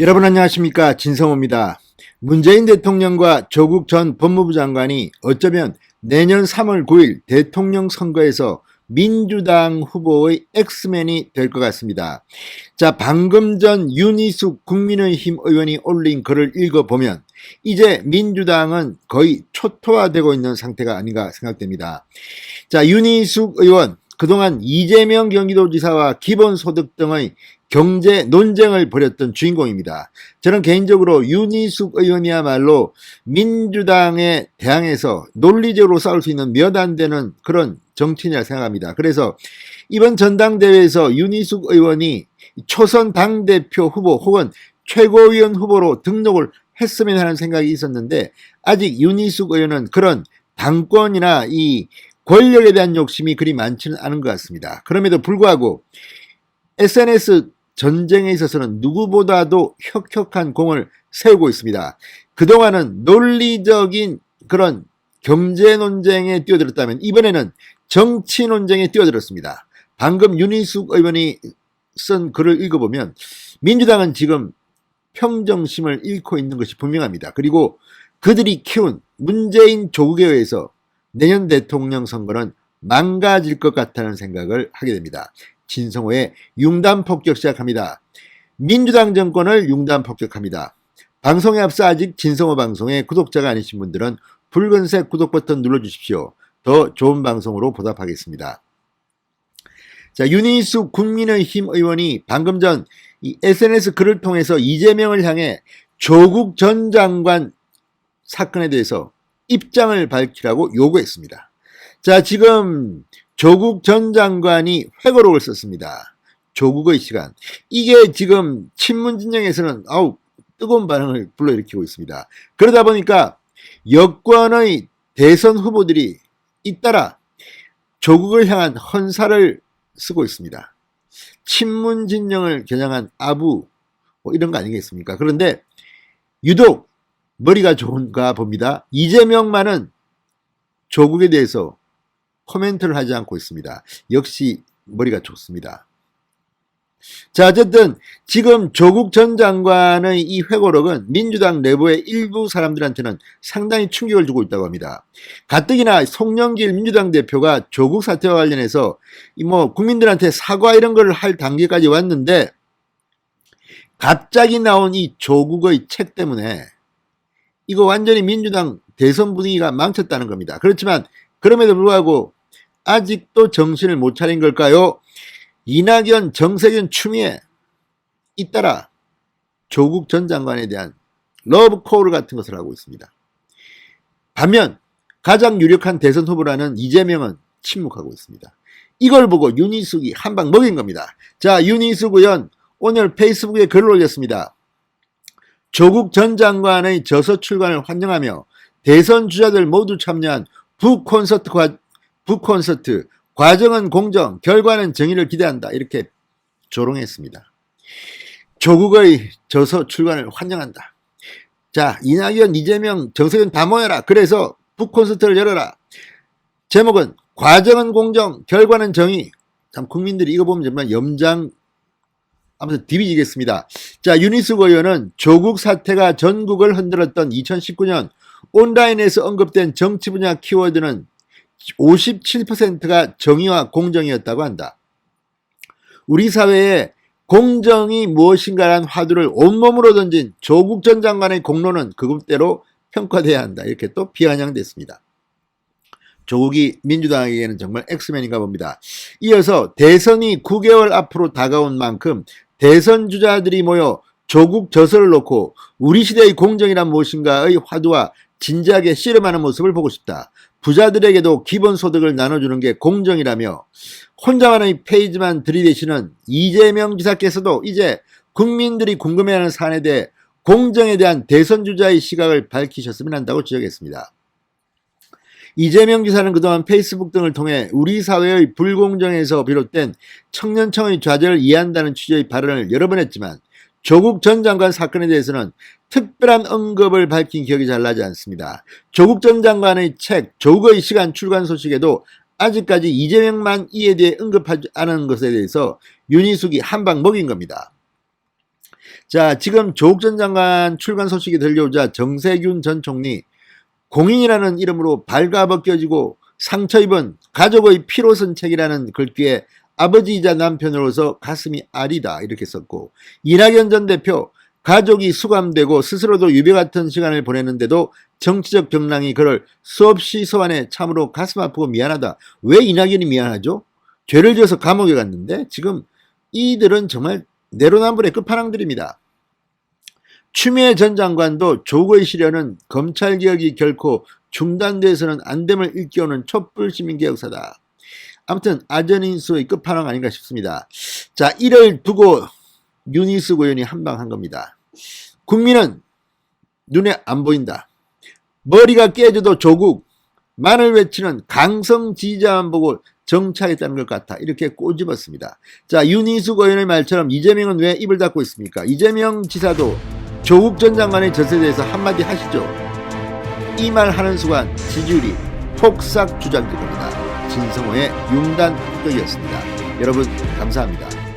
여러분 안녕하십니까, 진성호입니다. 문재인 대통령과 조국 전 법무부 장관이 어쩌면 내년 3월 9일 대통령 선거에서 민주당 후보의 엑스맨이 될 것 같습니다. 자, 방금 전 윤희숙 국민의힘 의원이 올린 글을 읽어보면 이제 민주당은 거의 초토화되고 있는 상태가 아닌가 생각됩니다. 자, 윤희숙 의원, 그동안 이재명 경기도지사와 기본소득 등의 경제 논쟁을 벌였던 주인공입니다. 저는 개인적으로 윤희숙 의원이야말로 민주당에 대항해서 논리적으로 싸울 수 있는 몇 안 되는 그런 정치인이라 생각합니다. 그래서 이번 전당대회에서 윤희숙 의원이 초선 당대표 후보 혹은 최고위원 후보로 등록을 했으면 하는 생각이 있었는데 아직 윤희숙 의원은 그런 당권이나 이 권력에 대한 욕심이 그리 많지는 않은 것 같습니다. 그럼에도 불구하고 SNS 전쟁에 있어서는 누구보다도 혁혁한 공을 세우고 있습니다. 그동안은 논리적인 그런 경제 논쟁에 뛰어들었다면 이번에는 정치 논쟁에 뛰어들었습니다. 방금 윤희숙 의원이 쓴 글을 읽어보면 민주당은 지금 평정심을 잃고 있는 것이 분명합니다. 그리고 그들이 키운 문재인 조국에 의해서 내년 대통령 선거는 망가질 것 같다는 생각을 하게 됩니다. 진성호의 융단폭격 시작합니다. 민주당 정권을 융단폭격합니다. 방송에 앞서 아직 진성호 방송의 구독자가 아니신 분들은 붉은색 구독 버튼 눌러주십시오. 더 좋은 방송으로 보답하겠습니다. 자, 윤희숙 국민의힘 의원이 방금 전 이 SNS 글을 통해서 이재명을 향해 조국 전 장관 사건에 대해서 입장을 밝히라고 요구했습니다. 자, 지금 조국 전 장관이 회고록을 썼습니다. 조국의 시간. 이게 지금 친문진영에서는 뜨거운 반응을 불러일으키고 있습니다. 그러다 보니까 여권의 대선 후보들이 잇따라 조국을 향한 헌사를 쓰고 있습니다. 친문진영을 겨냥한 아부 이런 거 아니겠습니까? 그런데 유독 머리가 좋은가 봅니다. 이재명만은 조국에 대해서 코멘트를 하지 않고 있습니다. 역시 머리가 좋습니다. 자, 어쨌든 지금 조국 전 장관의 이 회고록은 민주당 내부의 일부 사람들한테는 상당히 충격을 주고 있다고 합니다. 가뜩이나 송영길 민주당 대표가 조국 사태와 관련해서 국민들한테 사과 이런 걸 할 단계까지 왔는데 갑자기 나온 이 조국의 책 때문에 이거 완전히 민주당 대선 분위기가 망쳤다는 겁니다. 그렇지만 그럼에도 불구하고 아직도 정신을 못 차린 걸까요? 이낙연, 정세균 추미애 잇따라 조국 전 장관에 대한 러브콜 같은 것을 하고 있습니다. 반면 가장 유력한 대선 후보라는 이재명은 침묵하고 있습니다. 이걸 보고 윤희숙이 한 방 먹인 겁니다. 자, 윤희숙 의원 오늘 페이스북에 글을 올렸습니다. 조국 전 장관의 저서 출간을 환영하며 대선 주자들 모두 참여한 북콘서트 과정은 공정, 결과는 정의를 기대한다. 이렇게 조롱했습니다. 조국의 저서 출간을 환영한다. 자, 이낙연, 이재명, 정세균 다 모여라. 그래서 북콘서트를 열어라. 제목은 과정은 공정, 결과는 정의. 참 국민들이 이거 보면 정말 염장 아무튼 뒤비지겠습니다. 자, 윤희숙 의원은 조국 사태가 전국을 흔들었던 2019년 온라인에서 언급된 정치 분야 키워드는 57%가 정의와 공정이었다고 한다. 우리 사회에 공정이 무엇인가라는 화두를 온몸으로 던진 조국 전 장관의 공로는 그것대로 평가돼야 한다. 이렇게 또 비아냥됐습니다. 조국이 민주당에게는 정말 엑스맨인가 봅니다. 이어서 대선이 9개월 앞으로 다가온 만큼 대선 주자들이 모여 조국 저서를 놓고 우리 시대의 공정이란 무엇인가의 화두와 진지하게 씨름하는 모습을 보고 싶다. 부자들에게도 기본소득을 나눠주는 게 공정이라며 혼자만의 페이지만 들이대시는 이재명 지사께서도 이제 국민들이 궁금해하는 사안에 대해 공정에 대한 대선 주자의 시각을 밝히셨으면 한다고 지적했습니다. 이재명 지사는 그동안 페이스북 등을 통해 우리 사회의 불공정에서 비롯된 청년층의 좌절을 이해한다는 취지의 발언을 여러 번 했지만 조국 전 장관 사건에 대해서는 특별한 언급을 밝힌 기억이 잘 나지 않습니다. 조국 전 장관의 책 조국의 시간 출간 소식에도 아직까지 이재명만 이에 대해 언급하지 않은 것에 대해서 윤희숙이 한 방 먹인 겁니다. 자, 지금 조국 전 장관 출간 소식이 들려오자 정세균 전 총리 공인이라는 이름으로 발가벗겨지고 상처 입은 가족의 피로선책이라는 글귀에 아버지이자 남편으로서 가슴이 아리다 이렇게 썼고, 이낙연 전 대표 가족이 수감되고 스스로도 유배 같은 시간을 보냈는데도 정치적 병랑이 그를 수없이 소환해 참으로 가슴 아프고 미안하다. 왜 이낙연이 미안하죠? 죄를 지어서 감옥에 갔는데. 지금 이들은 정말 내로남불의 끝판왕들입니다. 추미애 전 장관도 조국의 시련은 검찰개혁이 결코 중단돼서는 안 됨을 일깨우는 촛불 시민개혁사다. 아무튼 아전인수의 끝판왕 아닌가 싶습니다. 자, 이를 두고 윤희숙 의원이 한방한 겁니다. 국민은 눈에 안 보인다. 머리가 깨져도 조국, 만을 외치는 강성 지지자만 보고 정치하겠다는 것 같아. 이렇게 꼬집었습니다. 자, 윤희숙 의원의 말처럼 이재명은 왜 입을 닫고 있습니까? 이재명 지사도 조국 전 장관의 젖에 대해서 한마디 하시죠. 이 말 하는 순간 지지율이 폭삭 주저앉을 겁니다. 진성호의 융단 흑덕이었습니다. 여러분 감사합니다.